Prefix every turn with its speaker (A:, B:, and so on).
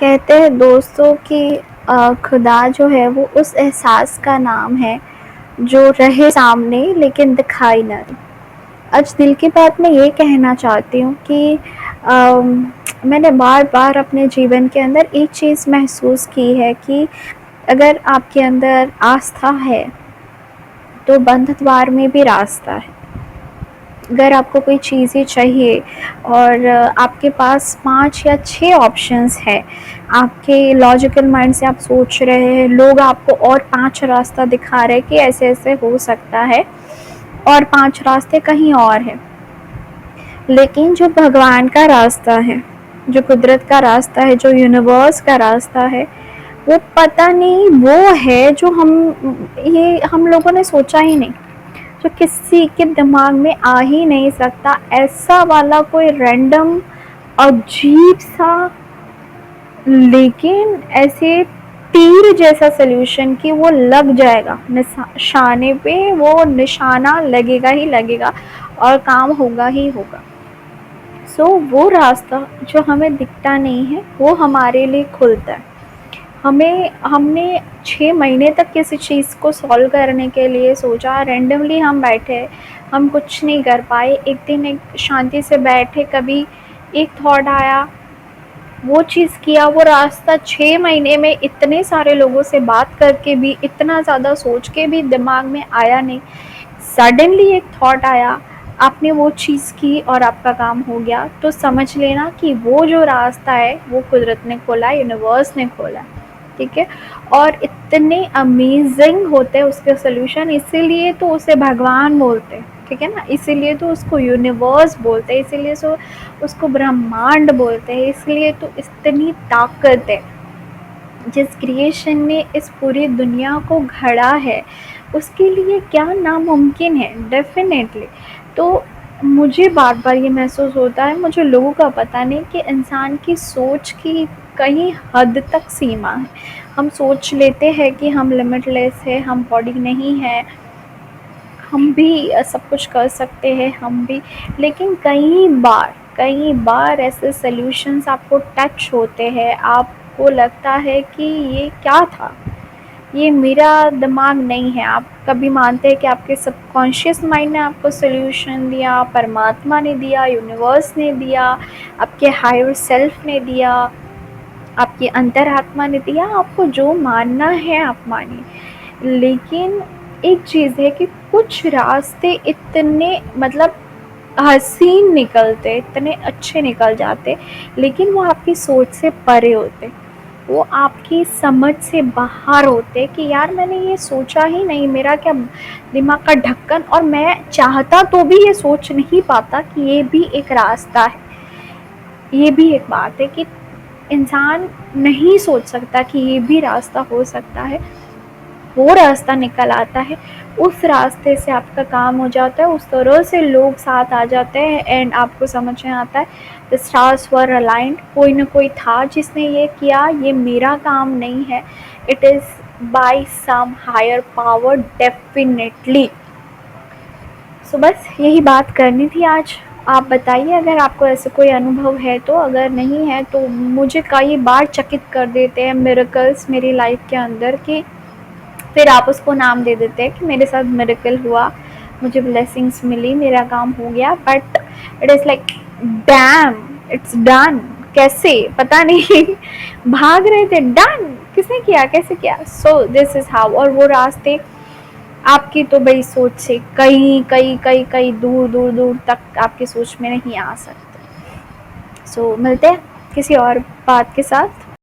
A: कहते हैं दोस्तों कि खुदा जो है वो उस एहसास का नाम है जो रहे सामने लेकिन दिखाई ना दे। आज दिल की बात मैं ये कहना चाहती हूँ कि मैंने बार-बार अपने जीवन के अंदर एक चीज़ महसूस की है कि अगर आपके अंदर आस्था है, तो बंद द्वार में भी रास्ता है। अगर आपको कोई चीज़ें चाहिए और आपके पास 5 या 6 ऑप्शंस हैं, आपके लॉजिकल माइंड से आप सोच रहे हैं, लोग आपको और 5 रास्ता दिखा रहे हैं कि ऐसे-ऐसे हो सकता है और 5 रास्ते कहीं और हैं। लेकिन जो भगवान का रास्ता है, जो कुदरत का रास्ता है, जो यूनिवर्स का रास्ता है, वो पता नहीं वो है जो हम लोगों ने सोचा ही नहीं। जो किसी के दिमाग में आ ही नहीं सकता, ऐसा वाला कोई रैंडम अजीब सा लेकिन ऐसे तीर जैसा सॉल्यूशन कि वो लग जाएगा निशाने पे, वो निशाना लगेगा ही लगेगा और काम होगा ही होगा। वो रास्ता जो हमें दिखता नहीं है वो हमारे लिए खुलता है। हमने 6 महीने तक किसी चीज़ को सॉल्व करने के लिए सोचा, रैंडमली हम बैठे, हम कुछ नहीं कर पाए। एक दिन एक शांति से बैठे, कभी एक थॉट आया, वो चीज़ किया, वो रास्ता 6 महीने में इतने सारे लोगों से बात करके भी, इतना ज़्यादा सोच के भी दिमाग में आया नहीं। सडनली एक थॉट आया, आपने वो चीज़ की और आपका काम हो गया। तो समझ लेना कि वो जो रास्ता है वो कुदरत ने खोला है, यूनिवर्स ने खोला है, ठीक है। और इतने अमेजिंग होते हैं उसके सॉल्यूशन, इसीलिए तो उसे भगवान बोलते हैं, ठीक है ना। इसीलिए तो उसको यूनिवर्स बोलते हैं, इसीलिए तो उसको ब्रह्मांड बोलते हैं, इसलिए तो इतनी ताकत है। जिस क्रिएशन ने इस पूरी दुनिया को घड़ा है, उसके लिए क्या नामुमकिन है, डेफिनेटली। तो मुझे बार बार ये महसूस होता है, मुझे लोगों का पता नहीं, कि इंसान की सोच की कहीं हद तक सीमा है। हम सोच लेते हैं कि हम लिमिटलेस है, हम बॉडी नहीं है, हम भी सब कुछ कर सकते हैं, हम भी। लेकिन कई बार ऐसे सॉल्यूशंस आपको टच होते हैं, आपको लगता है कि ये क्या था, ये मेरा दिमाग नहीं है। आप कभी मानते हैं कि आपके सबकॉन्शियस माइंड ने आपको सॉल्यूशन दिया, परमात्मा ने दिया, यूनिवर्स ने दिया, आपके हायर सेल्फ ने दिया, आपकी अंतरात्मा ने दिया। आपको जो मानना है आप मानिए। लेकिन एक चीज़ है कि कुछ रास्ते इतने मतलब हसीन निकलते, इतने अच्छे निकल जाते, लेकिन वो आपकी सोच से परे होते, वो आपकी समझ से बाहर होते कि यार मैंने ये सोचा ही नहीं, मेरा क्या दिमाग का ढक्कन, और मैं चाहता तो भी ये सोच नहीं पाता कि ये भी एक रास्ता है। ये भी एक बात है कि इंसान नहीं सोच सकता कि ये भी रास्ता हो सकता है। वो रास्ता निकल आता है, उस रास्ते से आपका काम हो जाता है, उस तरह से लोग साथ आ जाते हैं एंड आपको समझ में आता है द स्टार्स वर अलाइंड। कोई ना कोई था जिसने ये किया, ये मेरा काम नहीं है, it is by some higher power definitely. बस यही बात करनी थी आज। आप बताइए अगर आपको ऐसे कोई अनुभव है तो, अगर नहीं है तो मुझे कई बार चकित कर देते हैं मिरेकल्स मेरी लाइफ के अंदर, कि फिर आप उसको नाम दे देते हैं कि मेरे साथ मिरेकल हुआ, मुझे ब्लेसिंग्स मिली, मेरा काम हो गया। But it is like damn, it's done. कैसे पता नहीं भाग रहे थे, डन किसने किया, कैसे किया। So this is how. और वो रास्ते आपकी तो भाई सोच से कई कई कई कई दूर दूर दूर तक आपकी सोच में नहीं आ सकते। मिलते हैं किसी और बात के साथ।